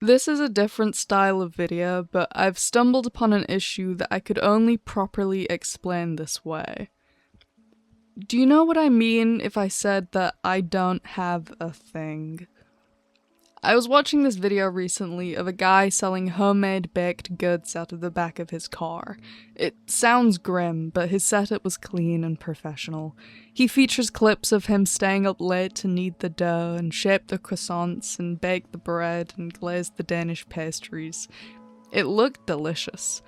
This is a different style of video, but I've stumbled upon an issue that I could only properly explain this way. Do you know what I mean if I said that I don't have a thing? I was watching this video recently of a guy selling homemade baked goods out of the back of his car. It sounds grim, but his setup was clean and professional. He features clips of him staying up late to knead the dough and shape the croissants and bake the bread and glaze the Danish pastries. It looked delicious.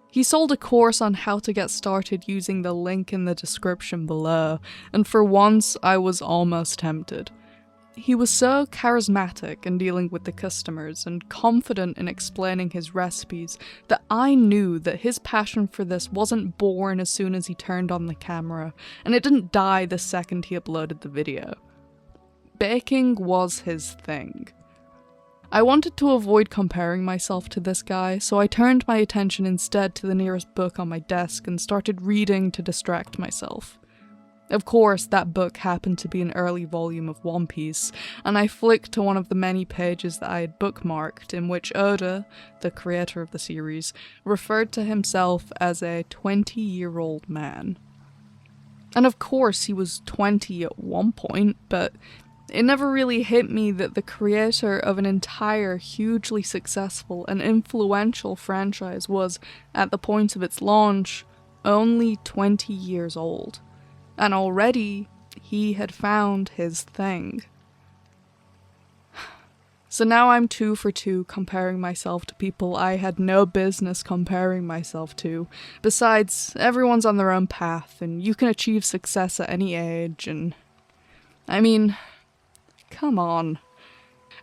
He sold a course on how to get started using the link in the description below, and for once I was almost tempted. He was so charismatic in dealing with the customers and confident in explaining his recipes that I knew that his passion for this wasn't born as soon as he turned on the camera, and it didn't die the second he uploaded the video. Baking was his thing. I wanted to avoid comparing myself to this guy, so I turned my attention instead to the nearest book on my desk and started reading to distract myself. Of course, that book happened to be an early volume of One Piece, and I flicked to one of the many pages that I had bookmarked in which Oda, the creator of the series, referred to himself as a 20-year-old man. And of course he was 20 at one point, but it never really hit me that the creator of an entire hugely successful and influential franchise was, at the point of its launch, only 20 years old. And already, he had found his thing. So now I'm 2 for 2 comparing myself to people I had no business comparing myself to. Besides, everyone's on their own path, and you can achieve success at any age, and... I mean, come on.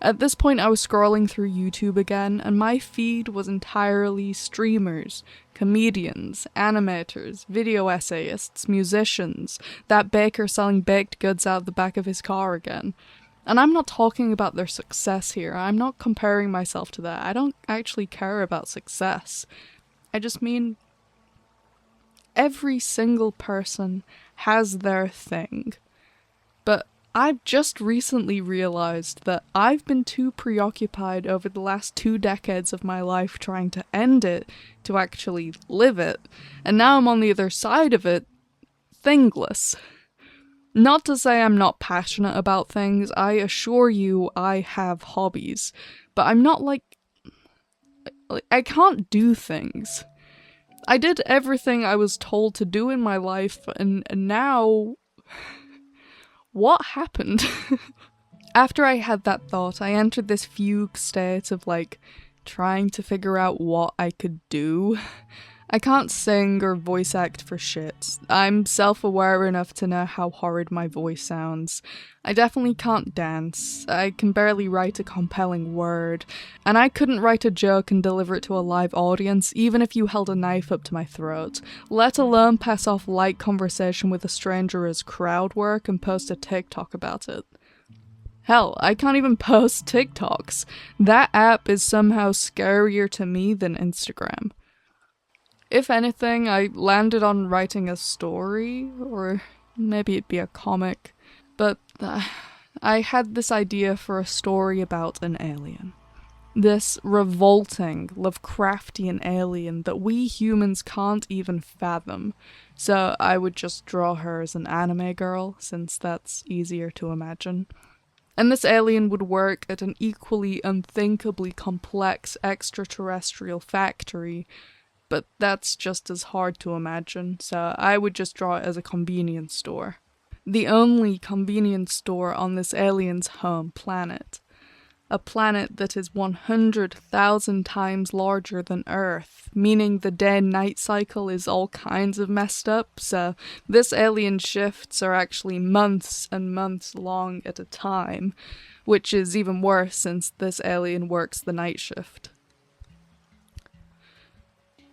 At this point I was scrolling through YouTube again, and my feed was entirely streamers, comedians, animators, video essayists, musicians, that baker selling baked goods out the back of his car again. And I'm not talking about their success here, I'm not comparing myself to that, I don't actually care about success. I just mean, every single person has their thing. But I've just recently realized that I've been too preoccupied over the last 2 decades of my life trying to end it to actually live it, and now I'm on the other side of it, thingless. Not to say I'm not passionate about things, I assure you I have hobbies, but I'm not I can't do things. I did everything I was told to do in my life, and now... What happened? After I had that thought, I entered this fugue state of, trying to figure out what I could do. I can't sing or voice act for shit. I'm self-aware enough to know how horrid my voice sounds. I definitely can't dance. I can barely write a compelling word. And I couldn't write a joke and deliver it to a live audience, even if you held a knife up to my throat. Let alone pass off light conversation with a stranger as crowd work and post a TikTok about it. Hell, I can't even post TikToks. That app is somehow scarier to me than Instagram. If anything, I landed on writing a story, or maybe it'd be a comic, but I had this idea for a story about an alien. This revolting, Lovecraftian alien that we humans can't even fathom, so I would just draw her as an anime girl, since that's easier to imagine. And this alien would work at an equally unthinkably complex extraterrestrial factory, but that's just as hard to imagine, so I would just draw it as a convenience store. The only convenience store on this alien's home planet. A planet that is 100,000 times larger than Earth, meaning the day-night cycle is all kinds of messed up, so this alien's shifts are actually months and months long at a time, which is even worse since this alien works the night shift.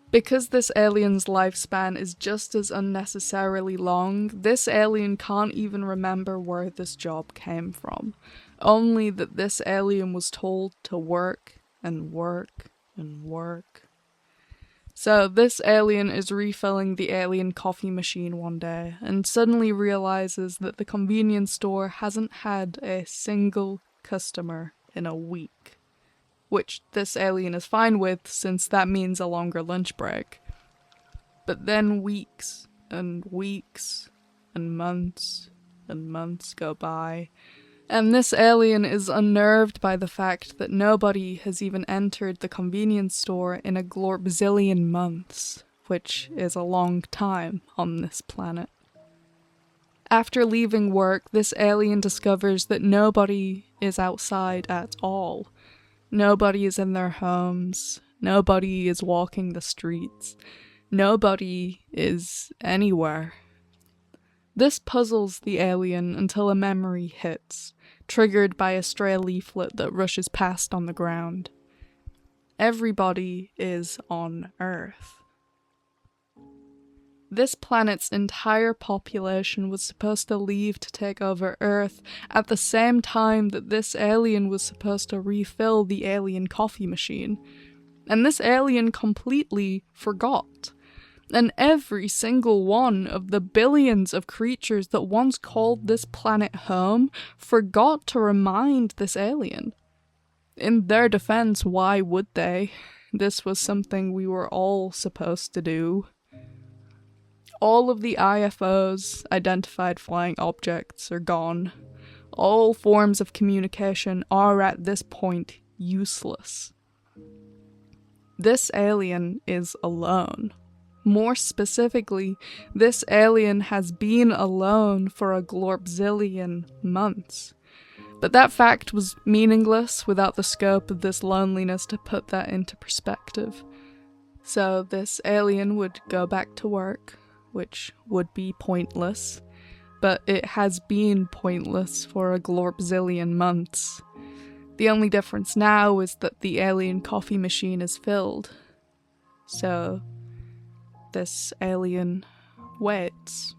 Because this alien's lifespan is just as unnecessarily long, this alien can't even remember where this job came from. Only that this alien was told to work and work and work. So this alien is refilling the alien coffee machine one day and suddenly realizes that the convenience store hasn't had a single customer in a week. which this alien is fine with since that means a longer lunch break. But then weeks and weeks and months go by, and this alien is unnerved by the fact that nobody has even entered the convenience store in a glorbzillion months, which is a long time on this planet. After leaving work, this alien discovers that nobody is outside at all. Nobody is in their homes. Nobody is walking the streets. Nobody is anywhere. This puzzles the alien until a memory hits, triggered by a stray leaflet that rushes past on the ground. Everybody is on Earth. This planet's entire population was supposed to leave to take over Earth at the same time that this alien was supposed to refill the alien coffee machine. And this alien completely forgot. And every single one of the billions of creatures that once called this planet home forgot to remind this alien. In their defense, why would they? This was something we were all supposed to do. All of the IFOs, identified flying objects, are gone. All forms of communication are at this point useless. This alien is alone. More specifically, this alien has been alone for a glorbzillion months. But that fact was meaningless without the scope of this loneliness to put that into perspective. So this alien would go back to work, which would be pointless, but it has been pointless for a glorbzillion months. The only difference now is that the alien coffee machine is filled. So this alien waits.